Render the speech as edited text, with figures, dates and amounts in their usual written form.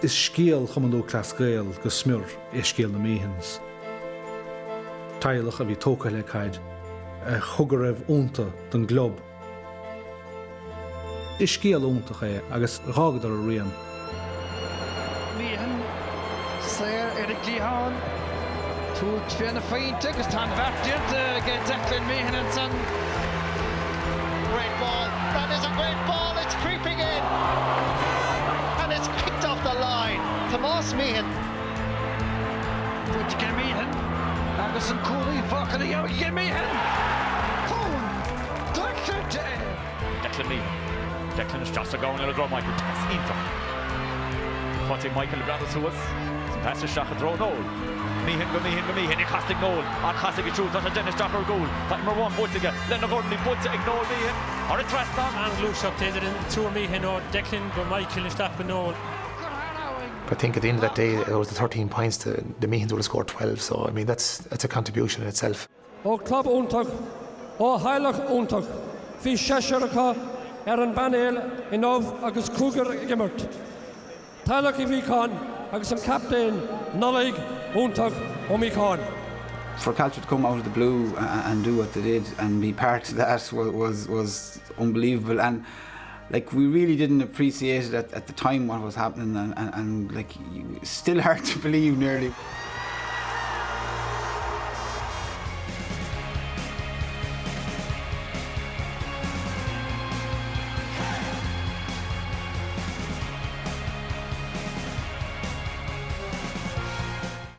Is scéal chumandó Laochra Gael go smúr scéal na Meehans. Tailech a bhí tóca le caid a chugar raibh únta don glob. Is scéal úntach é agus rágadar a rian. Meehan, Sair Eric Lehan, two Fianna Fáinte, agus tá bhartiad again Declan Meehan and son. Great ball, that is a great ball, it's creeping in. And it's kicked off the line. Tomás Meehan. Put Gaillimhe, agus an cúlaí fácil í Gaillimhe. Declan Meehan. Declan is just a going in a draw Michael. Tess Intra. Fatty Michael Brothers who was. Pass a shot and throw Noel. Meehan. He casting Noel. On casting a shoot. That's a Dennis Docker goal. That number one puts again. Lennon Gordon puts it. Ignore Meehan. Or a thrust down. And loose up to two Meehan or Declan go Michael and stop with Noel. I think at the end of that day, it was the 13 points. The Meehans would have scored 12. So I mean, that's a contribution in itself. O club úntach, o Heilech úntach, hí seachtaine an bannéil in ómh agus cúgar gimmert. Tailech I bhí cán agus an captain Nollaig úntach ó mí cán. For Caltra to come out of the blue and do what they did and be part of that was unbelievable, and like we really didn't appreciate it at the time what was happening, and like still hard to believe nearly.